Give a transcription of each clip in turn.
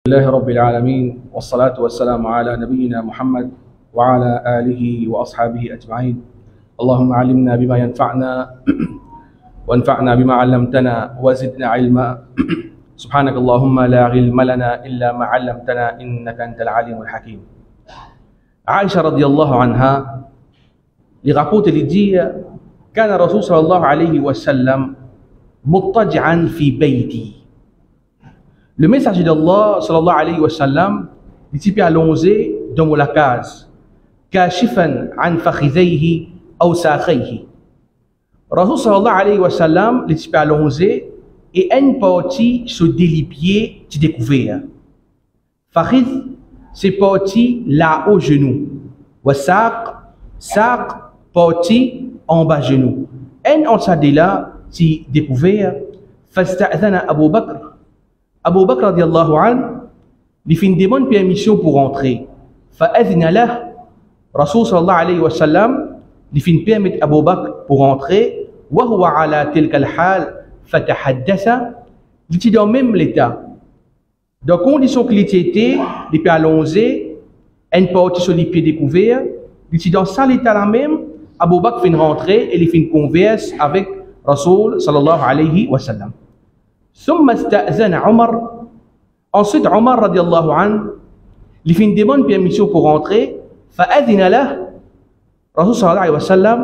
لله رب العالمين والصلاة والسلام على نبينا محمد وعلى آله وأصحابه أجمعين. اللهم علمنا بما ينفعنا وانفعنا بما علمتنا وزدنا علما. سبحانك اللهم لا علم لنا إلا ما علمتنا إنك أنت العليم الحكيم. عائشة رضي الله عنها لغاقوت الدية كان الرسول صلى الله عليه وسلم مضطجعا في بيتي. Le messager d'Allah sallallahu alayhi wa sallam était allongé dans la case, kashifan an fakhidayhi aw sakhayhi. Rasul sallallahu alayhi wa sallam était allongé et une partie sur des pieds qui découvert. Fakhid, c'est partie là au genou. Wa saq, partie en bas genou. Un en ça de là qui découvert. Fasta'adhana Abu Bakr. Abu Bakr radiallahu an, il fait une demande permission pour entrer. Fa'adhina lah, Rasul sallallahu alayhi wa sallam, il fait une permettre Abu Bakr pour entrer. Wa huwa ala tilka al-hal, fatahaddasa, il était dans le même état. Dans condition qu'il était, il peut allongé, une partie sur les pieds découverts, il était dans ça l'état là même, Abu Bakr fait une rentrée et il fait une converse avec Rasul sallallahu alayhi wa sallam. ثم استأذن عمر. Ensuite Omar radiallahu an, il fait une demande permission pour rentrer. فأذن له. Rasul sallallahu alayhi wa sallam,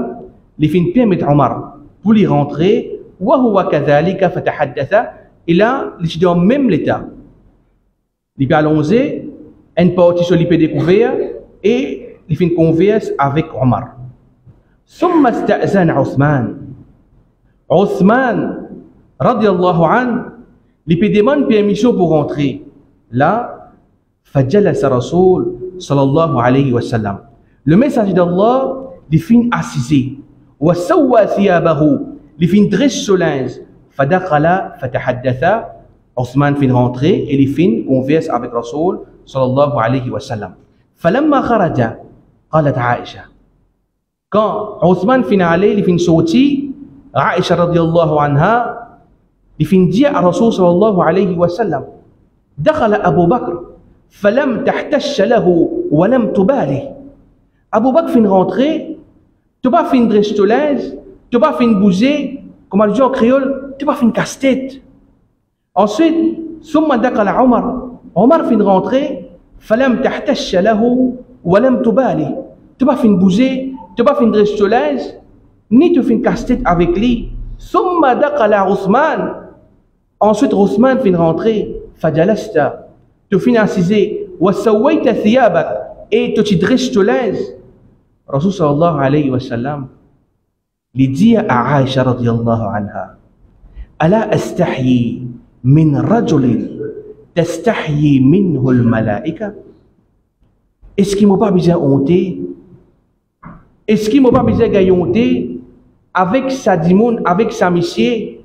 il fait une permettre Omar pour y rentrer. وهو كذلك فتحدث. Et là, il est dans le même état. Il peut allonger, une partie sur l'épée découvert et il fait une converse avec Omar. ثم استأذن عثمان. عثمان radiallahu an, il peut demander permission pour rentrer. Là, fajalasa Rasul sallallahu alayhi wa sallam. Le messager d'Allah, il fait assisé. Wa sawwa thiyabahu, il fait dresse sur linge. Fadakhala fatahaddatha. Othman fait rentrer et il fait converse avec Rasul sallallahu alayhi wa sallam. Falamma kharaja, qalat Aisha. Quand Othman fait aller, il fait sortie, Aisha radiallahu anha, il fait dire à Rasul sallallahu alayhi wa sallam, دخل أبو بكر فلم تحتش له ولم تبالي. Abu Bakr fait rentrer, tu n'as pas fait une dresse de linge, tu n'as pas fait une bousée, comme on dit en créole, tu n'as pas fait une casse-tête. Ensuite, ثم دخل عمر. Omar fait rentrer, فلم تحتش له ولم تبالي. Tu n'as pas fait une bousée, tu n'as pas fait une dresse de linge, ni tu fais une casse-tête avec lui. ثم دخل عثمان. Ensuite, Othman fait rentrer. Fajalasta. Tu finis assisé. Wa sawayta thiyabak. Et tu te dresses ton linge. Rasul sallallahu alayhi wa sallam, il dit à Aisha radiyallahu anha, Ala astahyi min rajulin tastahyi minhu al-malaika. Est-ce qu'il m'a pas besoin de honter? Est-ce qu'il m'a pas besoin de honter avec sa dimoun, avec sa mission?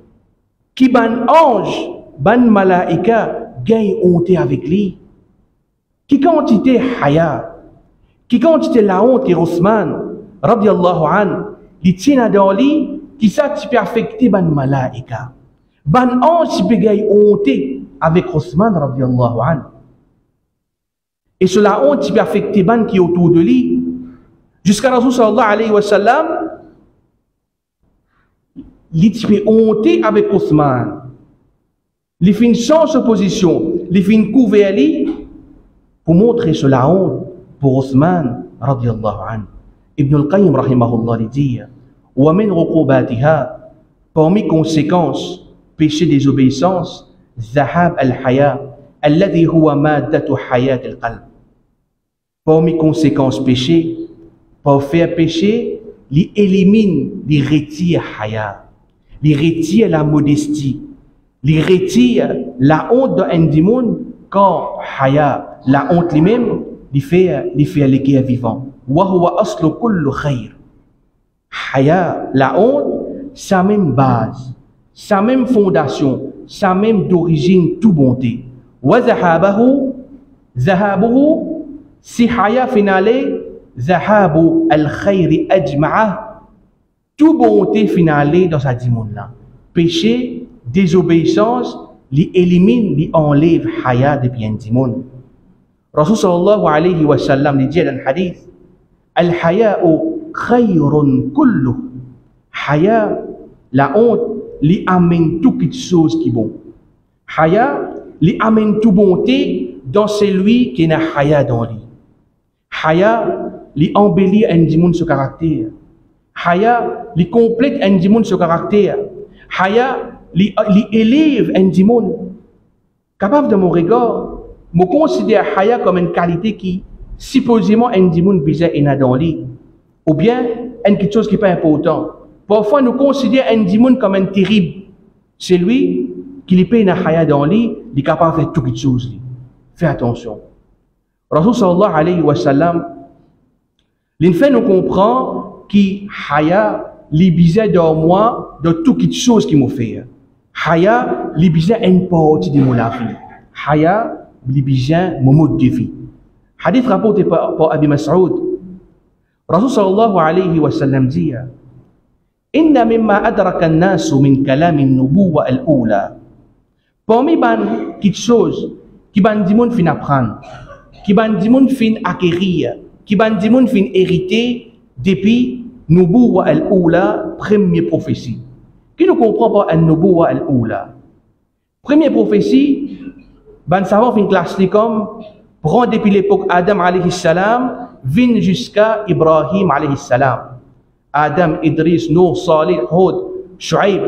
Qui ban ange, ban malaika, gagne honte avec lui. Qui quantité haya, qui quantité la honte et Othman, radiallahu an, il tient dans lui, qui ça tu peux affecter ban malaika. Ban ange peut gagne honte avec Othman, radiallahu an. Et sur la honte tu peux affecter ban qui est autour de lui. Jusqu'à Rasul sallallahu alayhi wa sallam, il fait honte avec Othman. Il fait une change de position. Il fait une couverture pour montrer sur la honte pour Othman radiallahu an. Ibn al-Qayyim rahimahullah dit wa min uqubatiha, parmi conséquences péché désobéissance, zahab al-haya alladhi huwa maddatu hayat al-qalb. Parmi conséquences péché, pour faire péché, il élimine, il retire haya. Il retire la modestie, il retire la honte d'un démon quand haya, la honte lui-même, il fait les guerres vivants. Wa huwa aslu kullu khayr. Haya, la honte, sa même base, sa même fondation, sa même d'origine, tout bonté. Wa zahabuhu, si haya finale, zahabu al-khayri ajma'a. Tout bonté finale dans sa dimon là. Péché, désobéissance li élimine, li enlève haya de bien du monde. Rasul sallallahu alayhi wa sallam dit dans le hadith, al-haya'u khayrun kullu. Haya, la honte, li amène toute chose qui est bon. Haya, li amène toute bonté dans celui qui n'a haya dans lui. Haya, li embellit un dimon ce caractère. Haya, li complète un dimon ce caractère. Haya, li élève un dimon. Capable de mon regard, je considère Haya comme une qualité qui, supposément, un dimon bizarre est dans lui. Ou bien, quelque chose qui n'est pas important. Parfois, nous considérons un dimon comme un terrible. C'est lui qui lui paye une Haya dans lui, il est capable de faire toutes les choses. Fais attention. Rasul sallallahu alayhi wa sallam, il fait nous comprendre que Haya, les bizarre dans moi, de toutes les choses qu'il m'a fait. Haya, les bizarre une partie de mon vie. Haya, les bizarre mon mode de vie. Hadith rapporté par Abi Mas'ud. Rasul sallallahu alayhi wa sallam dit, Inna mimma adraka an-nasu min kalam an-nubuwwa al-ula. Parmi quelque chose qui ban du monde fin apprendre, qui ban du monde fin acquérir, qui ban du monde fin hériter depuis nubuwwa al-ula, première prophétie. Qui ne comprend pas an-nubuwwa al-ula? Première prophétie, ban savant fin classe comme prend depuis l'époque Adam alayhi salam, vient jusqu'à Ibrahim alayhi salam. Adam, Idris, Nour, Salih, Hud, Shu'aib,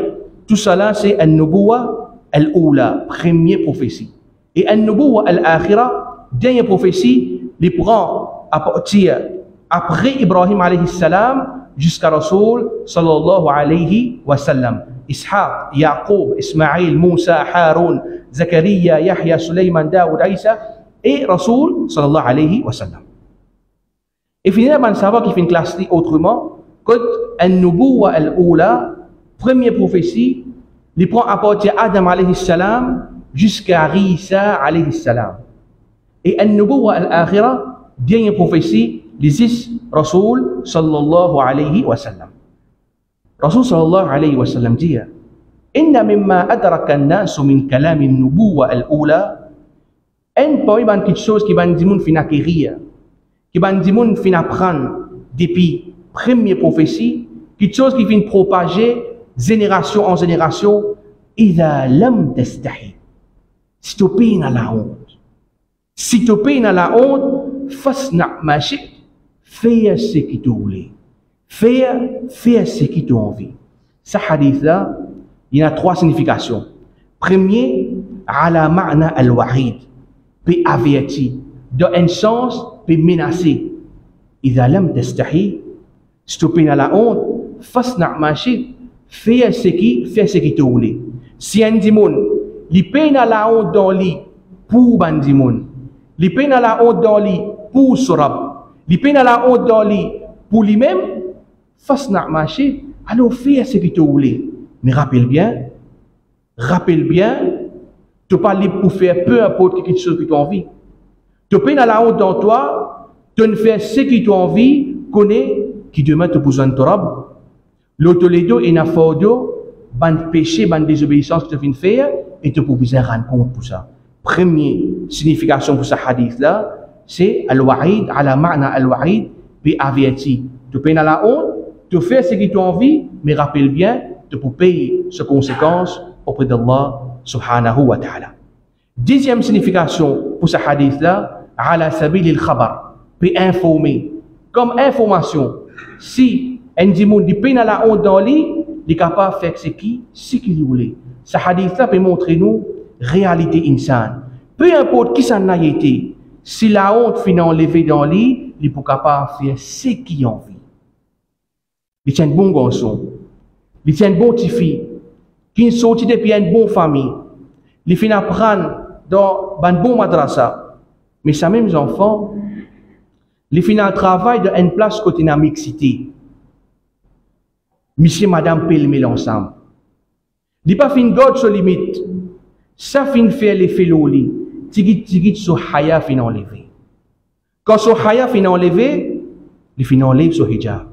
tout cela c'est an-nubuwwa al-ula, première prophétie. Et an-nubuwwa al-akhira, dernière prophétie, les prend à partir après Ibrahim alayhi salam jusqu'à Rasul sallallahu alayhi wa sallam. Ishaq, Yaqub, Ismaïl, Moussa, Haroun, Zakaria, Yahya, Sulaiman, Daoud, Isa et Rasul sallallahu alayhi wa sallam. Et finalement, on savoir qu'il fait une classe autrement. Quand an-nubuwwa al-ula, première prophétie, il prend à partir d'Adam alayhi salam jusqu'à Isa alayhi salam. Et an-nubuwwa al-akhira, dernière prophétie, les Rasul sallallahu alayhi wa sallam. Rasul sallallahu alayhi wa sallam dit, Inna mimma adraka an-nasu min kalam an-nubuwwa al-ula, pas quelque chose qui va nous dire fin acquérir, qui va nous dire fin apprendre depuis première prophétie, quelque chose qui vient propager génération en génération. Idha lam tastahi, si tu payes à la honte, si tu payes à la honte, fasna ma shi'ta, fais ce qui te voulait, fais ce qui te envie. Ce hadith là, il y a trois significations. Premier, ala ma'na al-wa'id, peut avertir, dans un sens, peut menacer. Idha lam tastahi, si tu payes à la honte, fasna ma shi'ta, fais ce qui te voulait. Si un dimon, il paye à la honte dans lui pour bandimon, il paye à la honte dans lui pour surab, il paye à la honte dans lui pour lui-même, fasna ma shi'ta, alors fais ce qui te voulait. Mais rappelle bien, tu n'es pas libre pour faire peu importe quelque chose que tu as envie. Tu payes à la honte dans toi, tu ne fais ce que tu as envie, connais qui demain te besoin de rab. L'autolédo et n'affordo, ban péché, ban désobéissance que tu viens de faire, et tu peux besoin rendre compte pour ça. Première signification pour ce hadith là, c'est al-wa'id, ala ma'na al-wa'id, puis averti. Tu payes à la honte, tu fais ce que tu as envie, mais rappelle bien, tu peux payer ses conséquences auprès d'Allah subhanahu wa ta'ala. Deuxième signification pour ce hadith là, ala sabil al-khabar, puis informer. Comme information, si un dimon dit peine à la honte dans lui, il est capable de faire ce qu'il voulait. Ce hadith là peut montrer nous réalité insane. Peu importe qui ça n'a été, si la honte finit enlevée dans lui, il est capable de faire ce qu'il a envie. Il tient un bon garçon, il tient une bonne petite fille, qui est sorti depuis une bonne famille, il finit apprendre dans un bon madrasa, mais ces mêmes enfants, il finit un travail dans une place côté de mixité. Monsieur, madame, pèle ensemble. Il pas fin God sur limite. Ça fin faire l'effet loli. Tigit sur haya fin enlevé. Quand sur haya fin enlevé, il fin enlève sur hijab.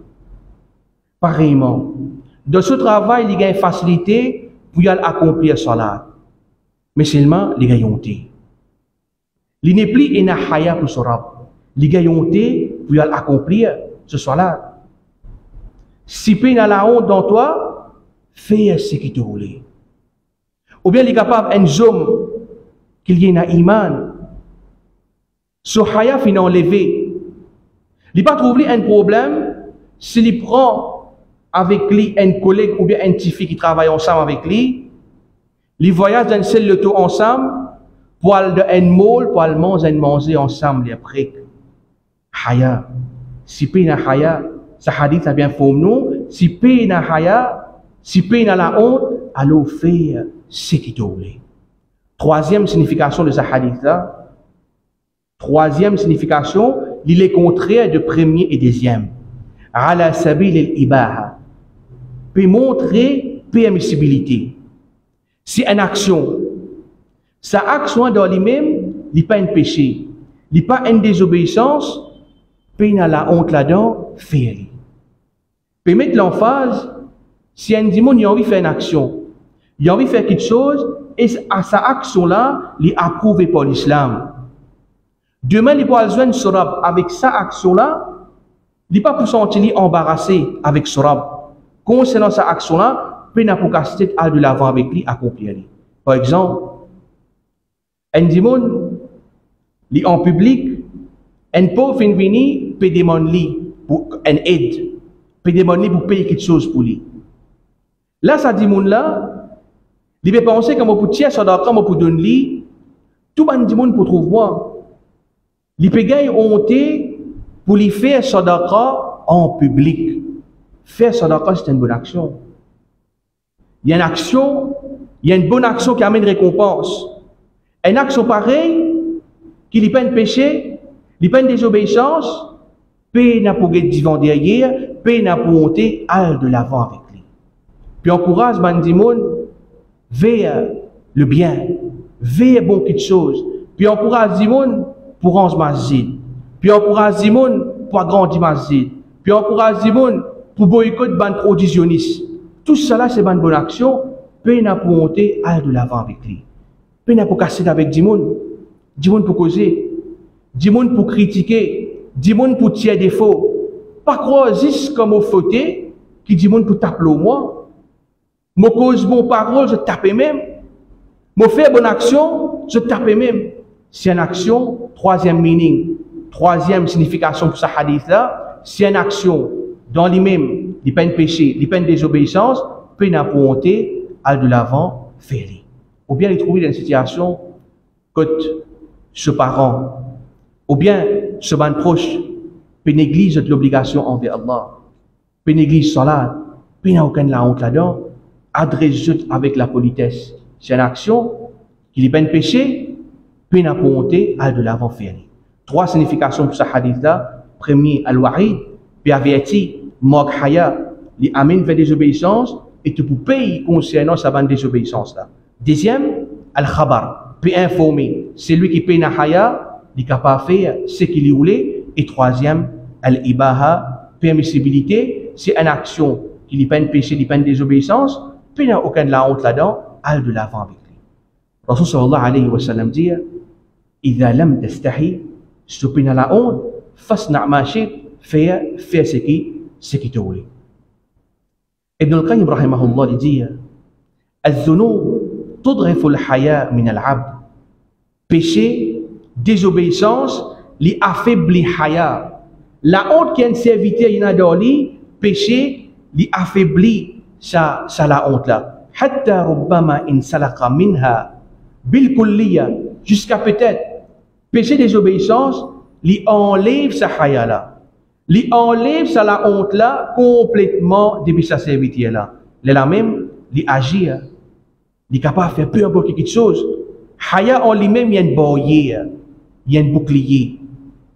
Pareillement, dans ce travail, il y a une facilité pour y accomplir salat. mais seulement les gars ont été. Il n'est plus une haya pour se rab. Les gars ont été pour accomplir ce soir-là. Si tu as la honte dans toi, fais ce qui te roule. Ou bien il est capable un homme qu'il y ait un iman. Ce haya finit enlevé. Il n'est pas trouvé un problème s'il prend avec lui un collègue ou bien un petit fille qui travaille ensemble avec lui. Ils voyagent dans seul le tour ensemble pour aller dans un mall, pour aller manger ensemble après. Haya. Si tu as haya, ce hadith a bien fait nous. Si tu as haya, si tu as la honte, alors fais ce qui te voulait. Troisième signification de ce hadith-là. Troisième signification, il est contraire de premier et deuxième. Ala sabil al-ibaha. Peut montrer permissibilité. C'est une action. Sa action dans lui-même, il n'est pas un péché. Il n'est pas une désobéissance. Puis il a la honte là-dedans, faire. Puis mettre l'emphase, si un démon a envie de faire une action, il a envie de faire quelque chose, et à sa action-là, il est approuvé par l'islam. Demain, il va joindre Surab avec sa action-là, il n'est pas pour sentir embarrassé avec Surab. Concernant sa action-là, il n'a pas qu'à aller de l'avant avec lui, accomplir. Par exemple, un démon, il est en public, un pauvre vient venir, peut demander pour une aide, peut demander pour payer quelque chose pour lui. Là, ça démon-là, il va penser comme pour tirer ça d'accord, pour donner lui, tout le monde pour trouver moi. Il peut gagner honte pour lui faire sadaqa en public. Faire sadaqa, c'est une bonne action. Il y a une action, il y a une bonne action qui amène récompense. Une action pareille, qui n'est pas un péché, n'est pas une désobéissance, paix n'a pas être devant derrière, paix n'a pas monter, aller de l'avant avec lui. Puis encourage Bandimoun vers le bien, vers bon quelque chose. Puis encourage Dimoun pour rendre masjid. Puis encourage Dimoun pour agrandir masjid. Puis encourage Dimoun pour boycotter ban prodisionniste. Tout cela c'est une bonne action. Paix n'a pas monter, aller de l'avant avec lui. Paix n'a pas casser avec Dimoun. Dimoun pour causer. Dimoun pour critiquer. Dimoun pour tirer défaut. Pas croire juste comme au fauté qui Dimoun pour taper au moi. Mon cause bon parole, je tape même. Mon faire bonne action, je tape même. C'est une action, troisième meaning, troisième signification pour ce hadith-là, c'est une action dans lui-même, il n'y a pas de péché, il n'y a pas de désobéissance, puis il n'a pas honté, aller de l'avant, faire. Ou bien il trouve dans une situation, que ce parent, ou bien ce ban proche, puis néglige l'obligation envers Allah, puis néglige salat, puis il n'a aucune la honte là-dedans, adresse avec la politesse. C'est une action qui n'est pas de péché, puis il n'a pas honté, aller de l'avant, faire. Trois significations pour ce hadith-là. Premier, al-wa'id, puis averti, mok haya, les amène vers des obéissances, et tu peux payer concernant sa bande désobéissance-là. Deuxième, al-khabar, puis informer. C'est lui qui paye na haya, il est capable de faire ce qu'il voulait. Et troisième, al-ibaha, permissibilité, c'est une action qui n'est pas un péché, n'est pas une désobéissance, puis il n'a aucune la honte là-dedans, aller de l'avant avec lui. Rasul sallallahu alayhi wa sallam dit, إذا لم تستحي stopper la honte, fasna' ma shi'ta, faire ce qui te voulait. Ibn al-Qayyim rahimahullah dit, الذنوب تضعف الحياء من العبد. Péché, désobéissance, li affaiblit haya. La honte qui est un serviteur, il y en a dans lui, péché, li affaiblit ça la honte là. حتى ربما إن سلق منها بالكلية, jusqu'à peut-être péché désobéissance, lui enlève sa haya là, lui enlève sa la honte là complètement depuis sa serviteur là. La même, lui agir, lui capable de faire peu importe quelque chose. Haya en lui-même, il y a une barrière, il y a un bouclier,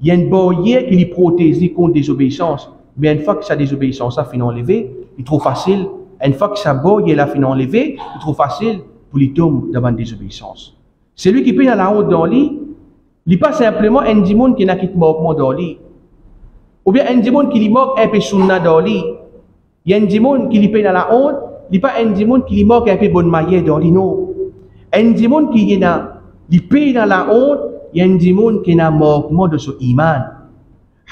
il y a une barrière qui lui protège contre désobéissance. Mais une fois que sa désobéissance a fini enlevée, il est trop facile. Une fois que sa barrière a fini enlevée, il est trop facile pour lui tomber devant la désobéissance. Celui qui paye la honte dans lui, il n'est pas simplement un démon qui n'a quitté mort dans lui. Ou bien un démon qui lui moque un peu sunna dans lui. Il y a un démon qui lui paye la honte, il n'est pas un démon qui lui moque un peu bonne manière dans lui, non. Il y a des gens qui sont dans la honte, il y a des gens qui ont manquement de son iman.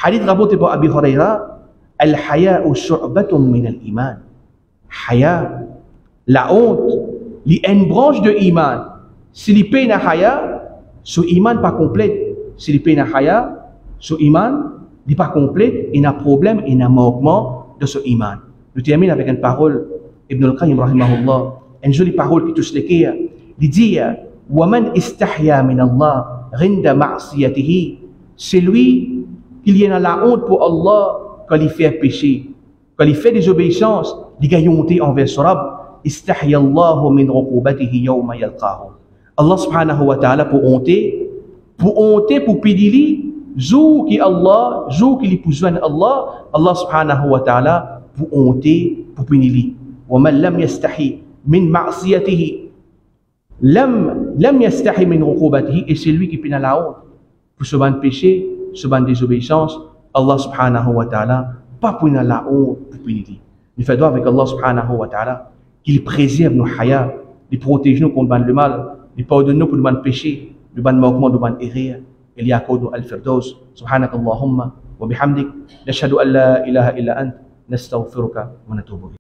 Hadith rapporté par Abi Huraira, Al-Haya'u shu'batun min al-iman. Haya, la honte, il y a une branche de iman. Si il paye na haya, son iman pas complet. Si il paye na haya, son iman n'est pas complet, il y a un problème, il y a un manquement de son iman. Je termine avec une parole, Ibn al-Qayyim rahimahullah, une jolie parole qui touche les cœurs. Il dit, وَمَنْ إِسْتَحْيَا مِنَ اللَّهِ عِنْدَ مَعْصِيَتِهِ. C'est lui qui est dans la honte pour Allah quand il fait péché, quand il fait des obéissances, il a honte envers son Rabb. إِسْتَحْيَا اللَّهُ مِنْ عُقُوبَتِهِ يَوْمَ يَلْقَاهُ. Allah subhanahu wa ta'ala pour honter, pour pédiller, jour qui Allah, jour qui pousse Allah, Allah subhanahu wa ta'ala pour honter, pour pédiller. وَمَنْ لَمْ يَسْتَحِي مِنْ مَعْصِيَتِهِ لم يستحي من عقوبته, et c'est lui qui peine la honte pour ce ban péché, ce ban désobéissance. Allah subhanahu wa ta'ala pas pour la honte pour punir. Nous faisons avec Allah subhanahu wa ta'ala qu'il préserve nos haya, il protège nous contre le mal, il pardonne nous pour le ban péché, le ban manquement, le ban erreur. Il y a code al-firdaus. Subhanakallahumma wa bihamdik, nashhadu an la ilaha illa ant, nastaghfiruka wa natubu ilayk.